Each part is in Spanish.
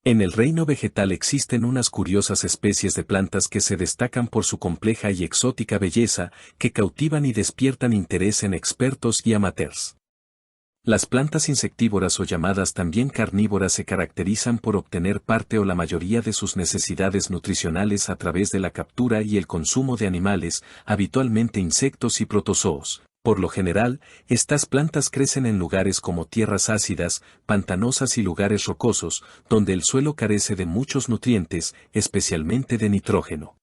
En el reino vegetal existen unas curiosas especies de plantas que se destacan por su compleja y exótica belleza, que cautivan y despiertan interés en expertos y amateurs. Las plantas insectívoras o llamadas también carnívoras se caracterizan por obtener parte o la mayoría de sus necesidades nutricionales a través de la captura y el consumo de animales, habitualmente insectos y protozoos. Por lo general, estas plantas crecen en lugares como tierras ácidas, pantanosas y lugares rocosos, donde el suelo carece de muchos nutrientes, especialmente de nitrógeno.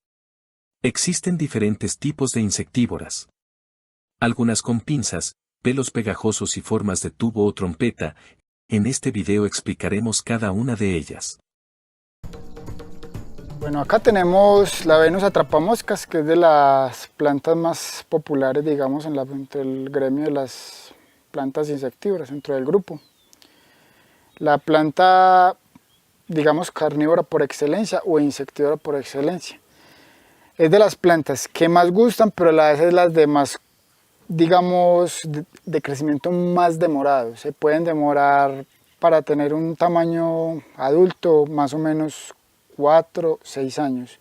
Existen diferentes tipos de insectívoras. Algunas con pinzas, pelos pegajosos y formas de tubo o trompeta. En este video explicaremos cada una de ellas. Bueno, acá tenemos la Venus atrapamoscas, que es de las plantas más populares, digamos, entre el gremio de las plantas insectívoras, dentro del grupo. La planta, digamos, carnívora por excelencia o insectívora por excelencia. Es de las plantas que más gustan, pero a la vez es las de más, digamos, de crecimiento más demorado. Se pueden demorar para tener un tamaño adulto más o menos 4, 6 años.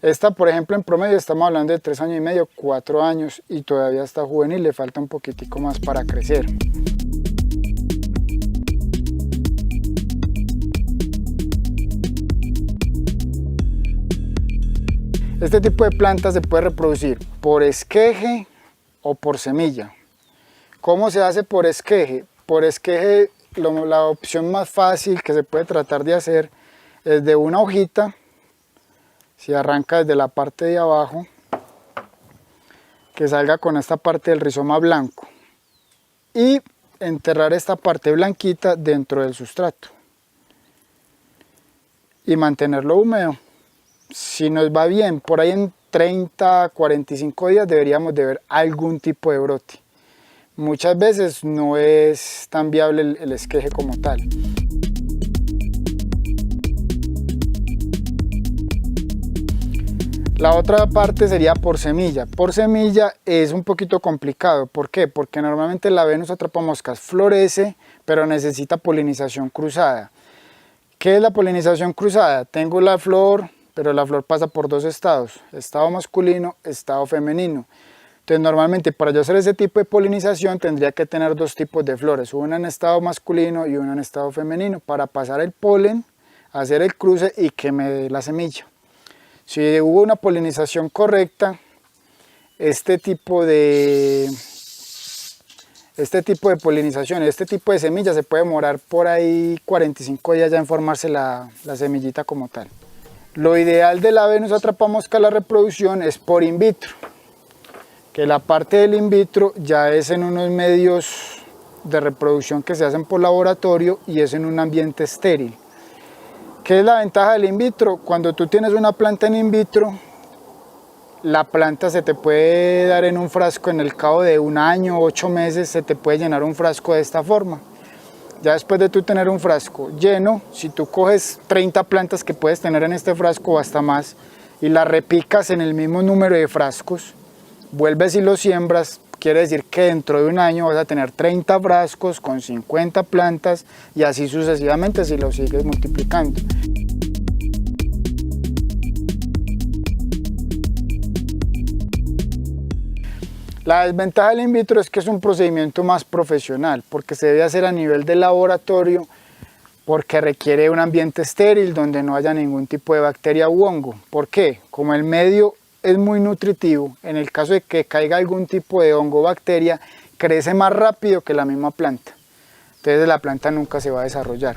Esta, por ejemplo, en promedio estamos hablando de 3 años y medio, 4 años, y todavía está juvenil, le falta un poquitico más para crecer. Este tipo de planta se puede reproducir por esqueje o por semilla. ¿Cómo se hace por esqueje? Por esqueje, la opción más fácil que se puede tratar de hacer es de una hojita. Se arranca desde la parte de abajo, que salga con esta parte del rizoma blanco, y enterrar esta parte blanquita dentro del sustrato y mantenerlo húmedo. Si nos va bien, por ahí en 30 a 45 días deberíamos de ver algún tipo de brote. Muchas veces no es tan viable el esqueje como tal. La otra parte sería por semilla. Por semilla es un poquito complicado. ¿Por qué? Porque normalmente la Venus atrapamoscas florece, pero necesita polinización cruzada. ¿Qué es la polinización cruzada? Tengo la flor, pero la flor pasa por dos estados, estado masculino, estado femenino. Entonces normalmente para yo hacer ese tipo de polinización tendría que tener dos tipos de flores, una en estado masculino y una en estado femenino, para pasar el polen, hacer el cruce y que me dé la semilla. Si hubo una polinización correcta, este tipo de polinización, este tipo de semilla se puede demorar por ahí 45 días ya en formarse la semillita como tal. Lo ideal de la Venus atrapamosca, la reproducción, es por in vitro, que la parte del in vitro ya es en unos medios de reproducción que se hacen por laboratorio y es en un ambiente estéril. ¿Qué es la ventaja del in vitro? Cuando tú tienes una planta en in vitro, la planta se te puede dar en un frasco en el cabo de 1 año, 8 meses, se te puede llenar un frasco de esta forma. Ya después de tú tener un frasco lleno, si tú coges 30 plantas que puedes tener en este frasco o hasta más y las repicas en el mismo número de frascos, vuelves y los siembras, quiere decir que dentro de 1 año vas a tener 30 frascos con 50 plantas y así sucesivamente si lo sigues multiplicando. La desventaja del in vitro es que es un procedimiento más profesional, porque se debe hacer a nivel de laboratorio, porque requiere un ambiente estéril donde no haya ningún tipo de bacteria u hongo. ¿Por qué? Como el medio es muy nutritivo, en el caso de que caiga algún tipo de hongo o bacteria, crece más rápido que la misma planta. Entonces la planta nunca se va a desarrollar.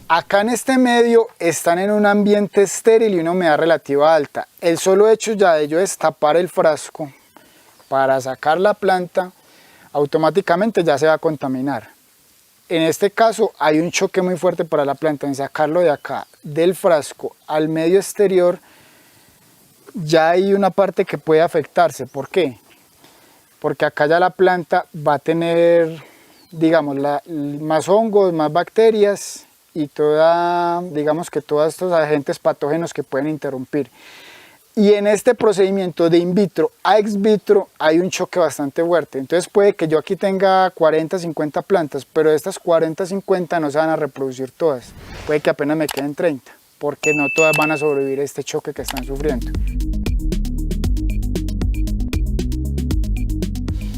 Acá en este medio están en un ambiente estéril y una humedad relativa alta. El solo hecho ya de yo destapar el frasco para sacar la planta, automáticamente ya se va a contaminar. En este caso hay un choque muy fuerte para la planta en sacarlo de acá, del frasco al medio exterior. Ya hay una parte que puede afectarse. ¿Por qué? Porque acá ya la planta va a tener, digamos, más hongos, más bacterias, y digamos que todos estos agentes patógenos que pueden interrumpir. Y en este procedimiento de in vitro a ex vitro hay un choque bastante fuerte. Entonces puede que yo aquí tenga 40, 50 plantas, pero de estas 40, 50 no se van a reproducir todas. Puede que apenas me queden 30, porque no todas van a sobrevivir a este choque que están sufriendo.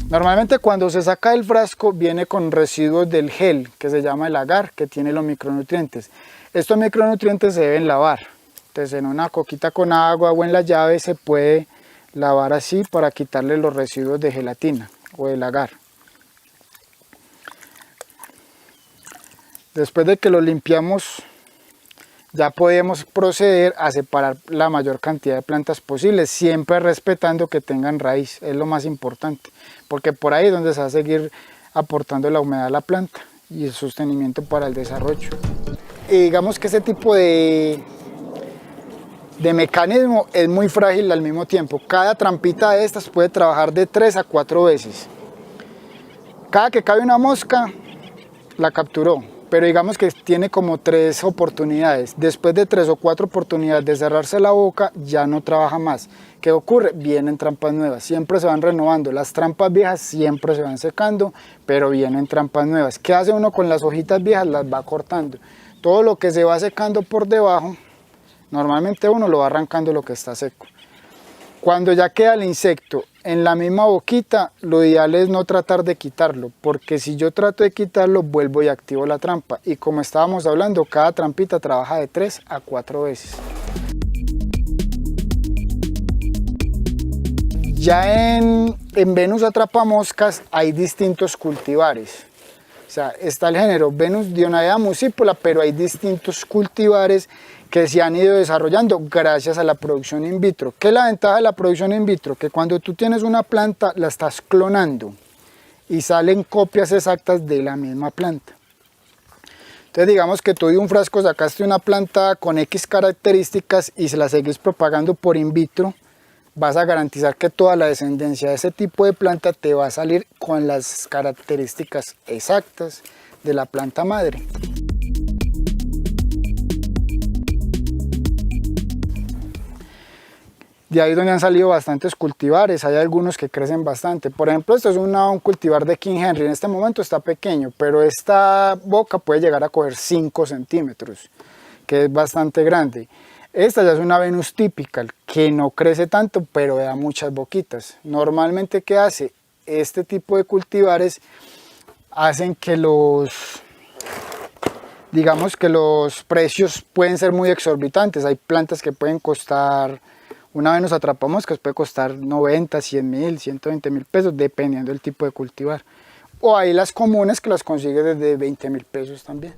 Normalmente cuando se saca del frasco viene con residuos del gel, que se llama el agar, que tiene los micronutrientes. Estos micronutrientes se deben lavar. Entonces en una coquita con agua o en la llave se puede lavar así para quitarle los residuos de gelatina o del agar. Después de que lo limpiamos, ya podemos proceder a separar la mayor cantidad de plantas posibles, siempre respetando que tengan raíz, es lo más importante, porque por ahí es donde se va a seguir aportando la humedad a la planta y el sostenimiento para el desarrollo. Y digamos que ese tipo de mecanismo es muy frágil al mismo tiempo. Cada trampita de estas puede trabajar de 3 a 4 veces. Cada que cabe una mosca, la capturó, pero digamos que tiene como 3 oportunidades. Después de 3 o 4 oportunidades de cerrarse la boca, ya no trabaja más. ¿Qué ocurre? Vienen trampas nuevas, siempre se van renovando. Las trampas viejas siempre se van secando, pero vienen trampas nuevas. ¿Qué hace uno con las hojitas viejas? Las va cortando. Todo lo que se va secando por debajo, normalmente uno lo va arrancando lo que está seco. Cuando ya queda el insecto en la misma boquita, lo ideal es no tratar de quitarlo, porque si yo trato de quitarlo, vuelvo y activo la trampa. Y como estábamos hablando, cada trampita trabaja de 3 a 4 veces. Ya en Venus atrapamoscas hay distintos cultivares. O sea, está el género Venus Dionaea muscipula, pero hay distintos cultivares que se han ido desarrollando gracias a la producción in vitro. ¿Qué es la ventaja de la producción in vitro? Que cuando tú tienes una planta la estás clonando y salen copias exactas de la misma planta. Entonces digamos que tú de un frasco sacaste una planta con X características y se la seguís propagando por in vitro, vas a garantizar que toda la descendencia de ese tipo de planta te va a salir con las características exactas de la planta madre. De ahí es donde han salido bastantes cultivares, hay algunos que crecen bastante. Por ejemplo, esto es un cultivar de King Henry, en este momento está pequeño, pero esta boca puede llegar a coger 5 centímetros, que es bastante grande. Esta ya es una Venus typical, que no crece tanto, pero da muchas boquitas. Normalmente, ¿qué hace? Este tipo de cultivares hacen que digamos que los precios pueden ser muy exorbitantes. Hay plantas que pueden costar, una Venus atrapamoscas puede costar 90, 100 mil, 120 mil pesos, dependiendo del tipo de cultivar. O hay las comunes que las consigues desde 20 mil pesos también.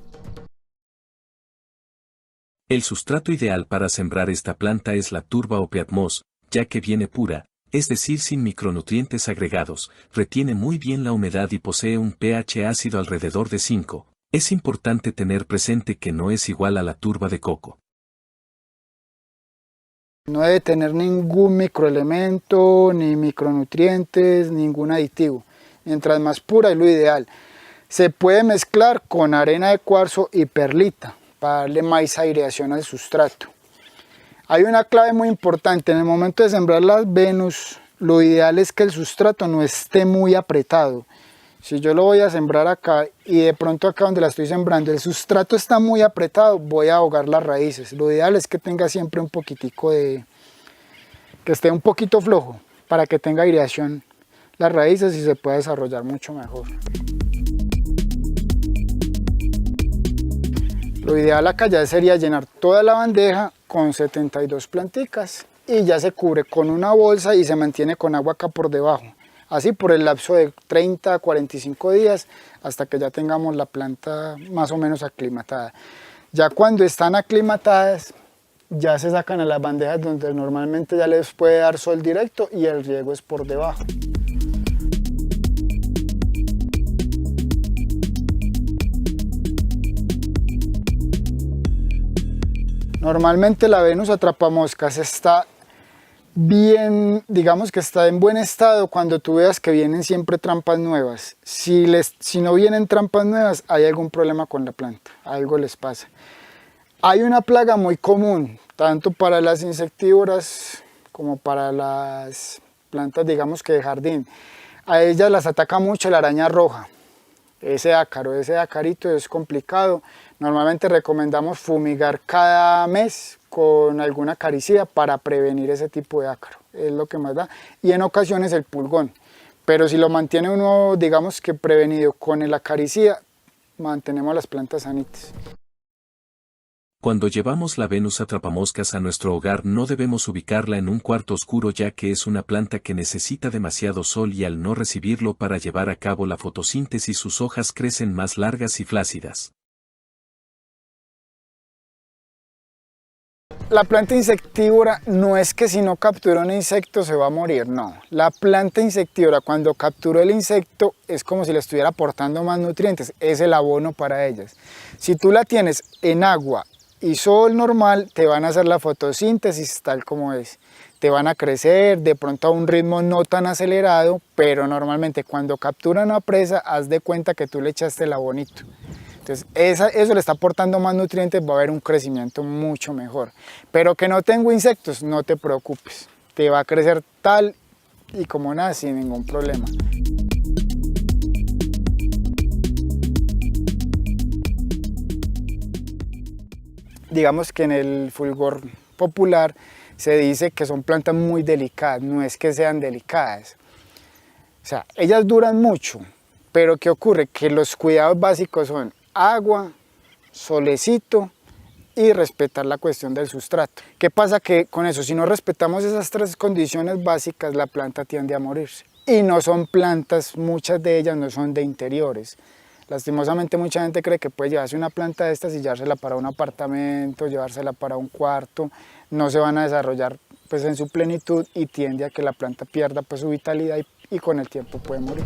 El sustrato ideal para sembrar esta planta es la turba o peat moss, ya que viene pura, es decir sin micronutrientes agregados, retiene muy bien la humedad y posee un pH ácido alrededor de 5. Es importante tener presente que no es igual a la turba de coco. No debe tener ningún microelemento, ni micronutrientes, ningún aditivo. Mientras más pura es lo ideal. Se puede mezclar con arena de cuarzo y perlita para darle más aireación al sustrato. Hay una clave muy importante, en el momento de sembrar las Venus, lo ideal es que el sustrato no esté muy apretado. Si yo lo voy a sembrar acá y de pronto acá donde la estoy sembrando el sustrato está muy apretado, voy a ahogar las raíces. Lo ideal es que tenga siempre un poquitico que esté un poquito flojo para que tenga aireación las raíces y se pueda desarrollar mucho mejor. Lo ideal acá ya sería llenar toda la bandeja con 72 planticas y ya se cubre con una bolsa y se mantiene con agua acá por debajo. Así por el lapso de 30 a 45 días hasta que ya tengamos la planta más o menos aclimatada. Ya cuando están aclimatadas ya se sacan a las bandejas donde normalmente ya les puede dar sol directo y el riego es por debajo. Normalmente la Venus atrapamoscas está bien, digamos que está en buen estado cuando tú veas que vienen siempre trampas nuevas. Si no vienen trampas nuevas, hay algún problema con la planta, algo les pasa. Hay una plaga muy común, tanto para las insectívoras como para las plantas, digamos que de jardín. A ellas las ataca mucho la araña roja, ese acarito es complicado. Normalmente recomendamos fumigar cada mes con alguna acaricida para prevenir ese tipo de ácaro, es lo que más da. Y en ocasiones el pulgón, pero si lo mantiene uno, digamos que prevenido con el acaricida, mantenemos las plantas sanitas. Cuando llevamos la Venus atrapamoscas a nuestro hogar no debemos ubicarla en un cuarto oscuro ya que es una planta que necesita demasiado sol y al no recibirlo para llevar a cabo la fotosíntesis sus hojas crecen más largas y flácidas. La planta insectívora no es que si no captura un insecto se va a morir, no. La planta insectívora cuando captura el insecto es como si le estuviera aportando más nutrientes, es el abono para ellas. Si tú la tienes en agua y sol normal, te van a hacer la fotosíntesis tal como es. Te van a crecer, de pronto a un ritmo no tan acelerado, pero normalmente cuando capturan a presa, haz de cuenta que tú le echaste el abonito. Entonces eso le está aportando más nutrientes, va a haber un crecimiento mucho mejor. Pero que no tengo insectos, no te preocupes. Te va a crecer tal y como nada, sin ningún problema. Digamos que en el fulgor popular se dice que son plantas muy delicadas, no es que sean delicadas. O sea, ellas duran mucho, pero ¿qué ocurre? Que los cuidados básicos son agua, solecito y respetar la cuestión del sustrato. ¿Qué pasa? Que con eso, si no respetamos esas tres condiciones básicas, la planta tiende a morirse. Y no son plantas, muchas de ellas no son de interiores. Lastimosamente mucha gente cree que puede llevarse una planta de estas y llevársela para un apartamento, llevársela para un cuarto, no se van a desarrollar pues en su plenitud y tiende a que la planta pierda pues su vitalidad y con el tiempo puede morir.